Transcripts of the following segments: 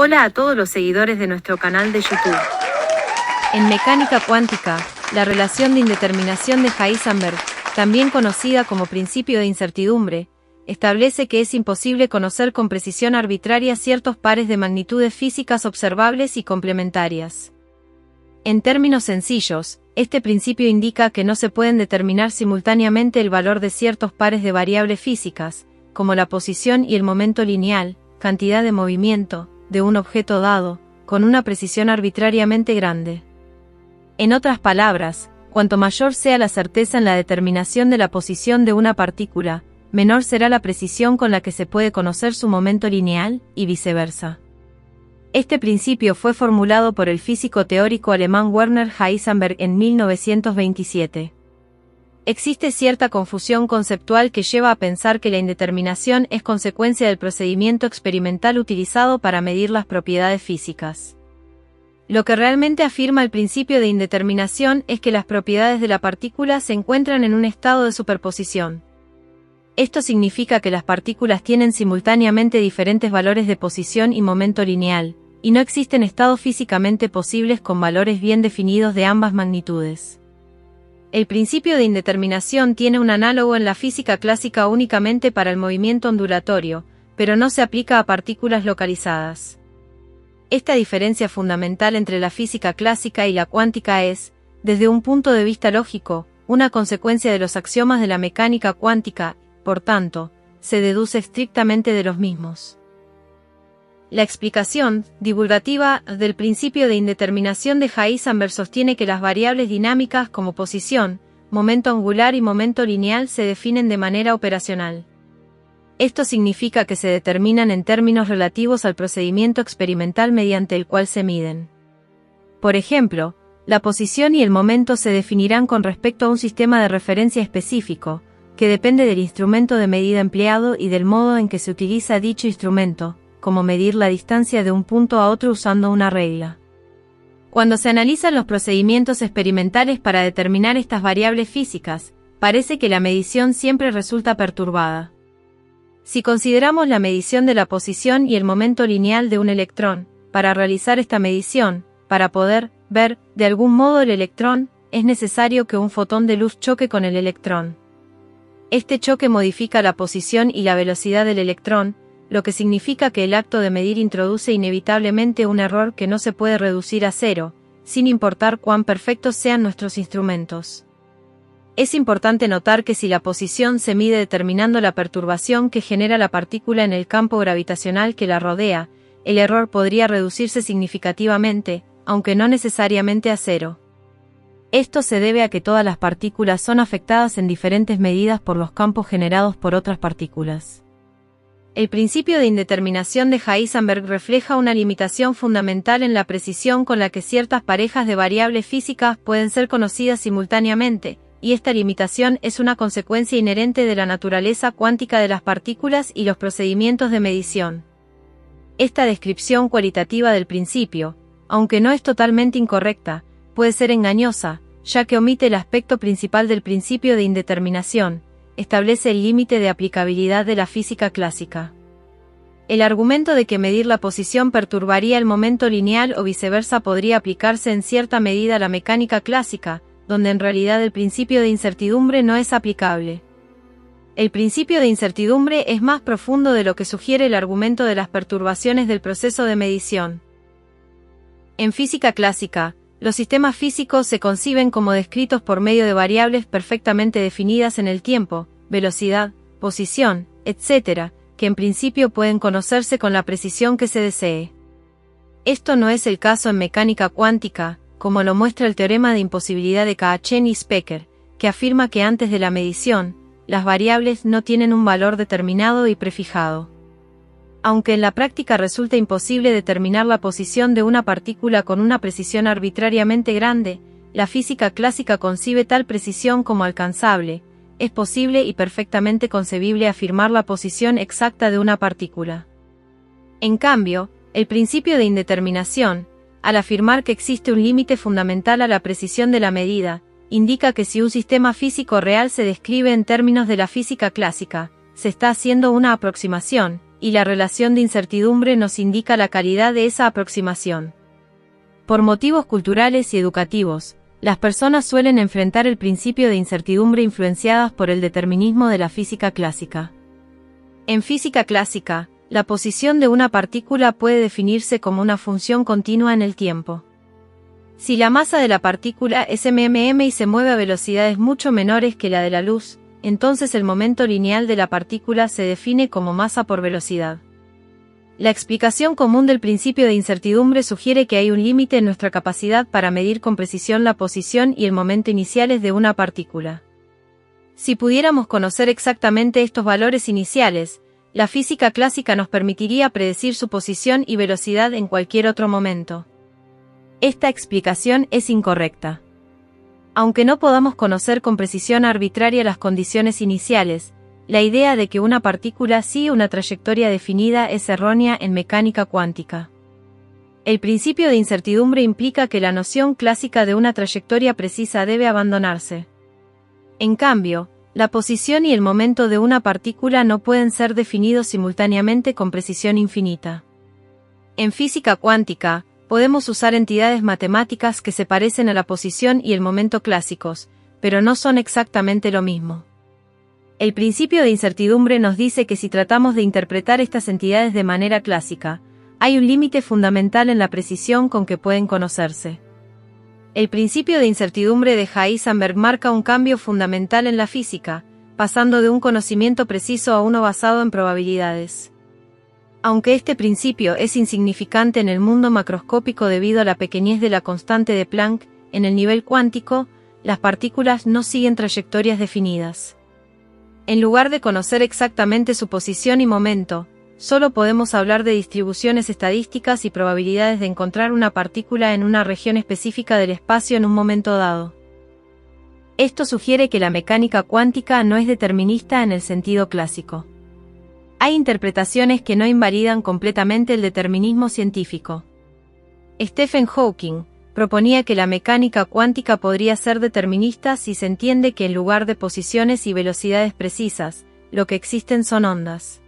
Hola a todos los seguidores de nuestro canal de YouTube. En mecánica cuántica, la relación de indeterminación de Heisenberg, también conocida como principio de incertidumbre, establece que es imposible conocer con precisión arbitraria ciertos pares de magnitudes físicas observables y complementarias. En términos sencillos, este principio indica que no se pueden determinar simultáneamente el valor de ciertos pares de variables físicas, como la posición y el momento lineal, cantidad de movimiento, de un objeto dado, con una precisión arbitrariamente grande. En otras palabras, cuanto mayor sea la certeza en la determinación de la posición de una partícula, menor será la precisión con la que se puede conocer su momento lineal, y viceversa. Este principio fue formulado por el físico teórico alemán Werner Heisenberg en 1927. Existe cierta confusión conceptual que lleva a pensar que la indeterminación es consecuencia del procedimiento experimental utilizado para medir las propiedades físicas. Lo que realmente afirma el principio de indeterminación es que las propiedades de la partícula se encuentran en un estado de superposición. Esto significa que las partículas tienen simultáneamente diferentes valores de posición y momento lineal, y no existen estados físicamente posibles con valores bien definidos de ambas magnitudes. El principio de indeterminación tiene un análogo en la física clásica únicamente para el movimiento ondulatorio, pero no se aplica a partículas localizadas. Esta diferencia fundamental entre la física clásica y la cuántica es, desde un punto de vista lógico, una consecuencia de los axiomas de la mecánica cuántica, por tanto, se deduce estrictamente de los mismos. La explicación divulgativa del principio de indeterminación de Heisenberg sostiene que las variables dinámicas como posición, momento angular y momento lineal se definen de manera operacional. Esto significa que se determinan en términos relativos al procedimiento experimental mediante el cual se miden. Por ejemplo, la posición y el momento se definirán con respecto a un sistema de referencia específico, que depende del instrumento de medida empleado y del modo en que se utiliza dicho instrumento, como medir la distancia de un punto a otro usando una regla. Cuando se analizan los procedimientos experimentales para determinar estas variables físicas, parece que la medición siempre resulta perturbada. Si consideramos la medición de la posición y el momento lineal de un electrón, para realizar esta medición, para poder ver, de algún modo el electrón, es necesario que un fotón de luz choque con el electrón. Este choque modifica la posición y la velocidad del electrón, lo que significa que el acto de medir introduce inevitablemente un error que no se puede reducir a cero, sin importar cuán perfectos sean nuestros instrumentos. Es importante notar que si la posición se mide determinando la perturbación que genera la partícula en el campo gravitacional que la rodea, el error podría reducirse significativamente, aunque no necesariamente a cero. Esto se debe a que todas las partículas son afectadas en diferentes medidas por los campos generados por otras partículas. El principio de indeterminación de Heisenberg refleja una limitación fundamental en la precisión con la que ciertas parejas de variables físicas pueden ser conocidas simultáneamente, y esta limitación es una consecuencia inherente de la naturaleza cuántica de las partículas y los procedimientos de medición. Esta descripción cualitativa del principio, aunque no es totalmente incorrecta, puede ser engañosa, ya que omite el aspecto principal del principio de indeterminación, establece el límite de aplicabilidad de la física clásica. El argumento de que medir la posición perturbaría el momento lineal o viceversa podría aplicarse en cierta medida a la mecánica clásica, donde en realidad el principio de incertidumbre no es aplicable. El principio de incertidumbre es más profundo de lo que sugiere el argumento de las perturbaciones del proceso de medición. En física clásica, los sistemas físicos se conciben como descritos por medio de variables perfectamente definidas en el tiempo, velocidad, posición, etc., que en principio pueden conocerse con la precisión que se desee. Esto no es el caso en mecánica cuántica, como lo muestra el teorema de imposibilidad de Kaachen y Specker, que afirma que antes de la medición, las variables no tienen un valor determinado y prefijado. Aunque en la práctica resulta imposible determinar la posición de una partícula con una precisión arbitrariamente grande, la física clásica concibe tal precisión como alcanzable. Es posible y perfectamente concebible afirmar la posición exacta de una partícula. En cambio, el principio de indeterminación, al afirmar que existe un límite fundamental a la precisión de la medida, indica que si un sistema físico real se describe en términos de la física clásica, se está haciendo una aproximación, y la relación de incertidumbre nos indica la calidad de esa aproximación. Por motivos culturales y educativos, las personas suelen enfrentar el principio de incertidumbre influenciadas por el determinismo de la física clásica. En física clásica, la posición de una partícula puede definirse como una función continua en el tiempo. Si la masa de la partícula es mm y se mueve a velocidades mucho menores que la de la luz, entonces el momento lineal de la partícula se define como masa por velocidad. La explicación común del principio de incertidumbre sugiere que hay un límite en nuestra capacidad para medir con precisión la posición y el momento iniciales de una partícula. Si pudiéramos conocer exactamente estos valores iniciales, la física clásica nos permitiría predecir su posición y velocidad en cualquier otro momento. Esta explicación es incorrecta. Aunque no podamos conocer con precisión arbitraria las condiciones iniciales, la idea de que una partícula sigue una trayectoria definida es errónea en mecánica cuántica. El principio de incertidumbre implica que la noción clásica de una trayectoria precisa debe abandonarse. En cambio, la posición y el momento de una partícula no pueden ser definidos simultáneamente con precisión infinita. En física cuántica, podemos usar entidades matemáticas que se parecen a la posición y el momento clásicos, pero no son exactamente lo mismo. El principio de incertidumbre nos dice que si tratamos de interpretar estas entidades de manera clásica, hay un límite fundamental en la precisión con que pueden conocerse. El principio de incertidumbre de Heisenberg marca un cambio fundamental en la física, pasando de un conocimiento preciso a uno basado en probabilidades. Aunque este principio es insignificante en el mundo macroscópico debido a la pequeñez de la constante de Planck, en el nivel cuántico, las partículas no siguen trayectorias definidas. En lugar de conocer exactamente su posición y momento, solo podemos hablar de distribuciones estadísticas y probabilidades de encontrar una partícula en una región específica del espacio en un momento dado. Esto sugiere que la mecánica cuántica no es determinista en el sentido clásico. Hay interpretaciones que no invalidan completamente el determinismo científico. Stephen Hawking proponía que la mecánica cuántica podría ser determinista si se entiende que en lugar de posiciones y velocidades precisas, lo que existen son ondas.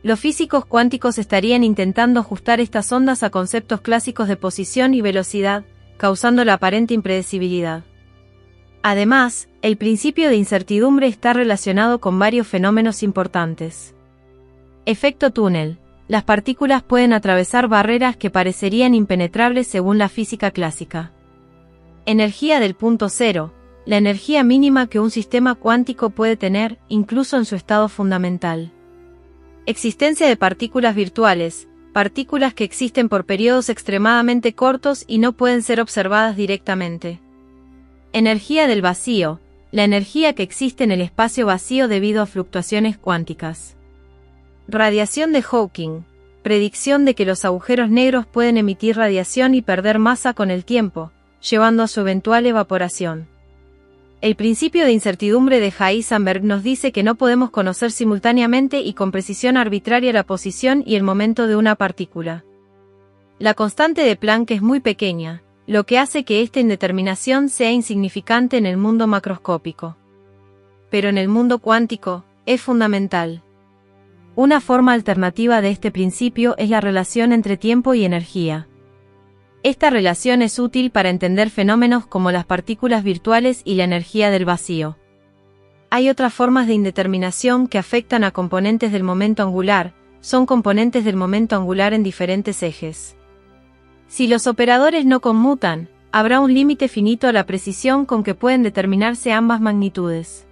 Los físicos cuánticos estarían intentando ajustar estas ondas a conceptos clásicos de posición y velocidad, causando la aparente impredecibilidad. Además, el principio de incertidumbre está relacionado con varios fenómenos importantes. Efecto túnel. Las partículas pueden atravesar barreras que parecerían impenetrables según la física clásica. Energía del punto cero. La energía mínima que un sistema cuántico puede tener, incluso en su estado fundamental. Existencia de partículas virtuales. Partículas que existen por periodos extremadamente cortos y no pueden ser observadas directamente. Energía del vacío. La energía que existe en el espacio vacío debido a fluctuaciones cuánticas. Radiación de Hawking. Predicción de que los agujeros negros pueden emitir radiación y perder masa con el tiempo, llevando a su eventual evaporación. El principio de incertidumbre de Heisenberg nos dice que no podemos conocer simultáneamente y con precisión arbitraria la posición y el momento de una partícula. La constante de Planck es muy pequeña, lo que hace que esta indeterminación sea insignificante en el mundo macroscópico. Pero en el mundo cuántico, es fundamental. Una forma alternativa de este principio es la relación entre tiempo y energía. Esta relación es útil para entender fenómenos como las partículas virtuales y la energía del vacío. Hay otras formas de indeterminación que afectan a componentes del momento angular, son componentes del momento angular en diferentes ejes. Si los operadores no conmutan, habrá un límite finito a la precisión con que pueden determinarse ambas magnitudes.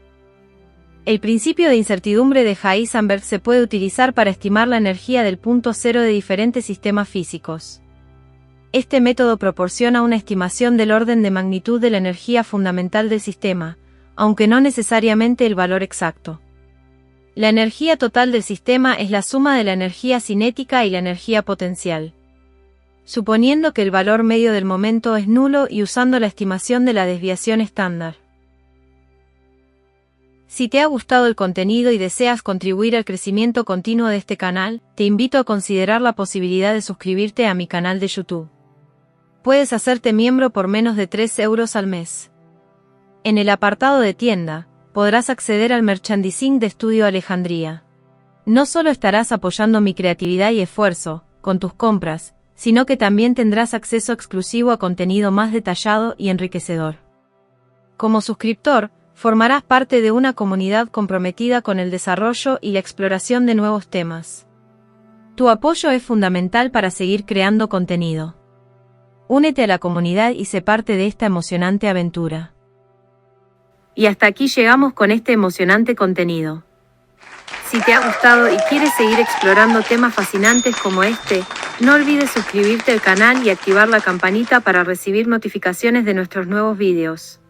El principio de incertidumbre de Heisenberg se puede utilizar para estimar la energía del punto cero de diferentes sistemas físicos. Este método proporciona una estimación del orden de magnitud de la energía fundamental del sistema, aunque no necesariamente el valor exacto. La energía total del sistema es la suma de la energía cinética y la energía potencial. Suponiendo que el valor medio del momento es nulo y usando la estimación de la desviación estándar. Si te ha gustado el contenido y deseas contribuir al crecimiento continuo de este canal, te invito a considerar la posibilidad de suscribirte a mi canal de YouTube. Puedes hacerte miembro por menos de 3 euros al mes. En el apartado de tienda, podrás acceder al merchandising de Estudio Alejandría. No solo estarás apoyando mi creatividad y esfuerzo, con tus compras, sino que también tendrás acceso exclusivo a contenido más detallado y enriquecedor. Como suscriptor, formarás parte de una comunidad comprometida con el desarrollo y la exploración de nuevos temas. Tu apoyo es fundamental para seguir creando contenido. Únete a la comunidad y sé parte de esta emocionante aventura. Y hasta aquí llegamos con este emocionante contenido. Si te ha gustado y quieres seguir explorando temas fascinantes como este, no olvides suscribirte al canal y activar la campanita para recibir notificaciones de nuestros nuevos vídeos.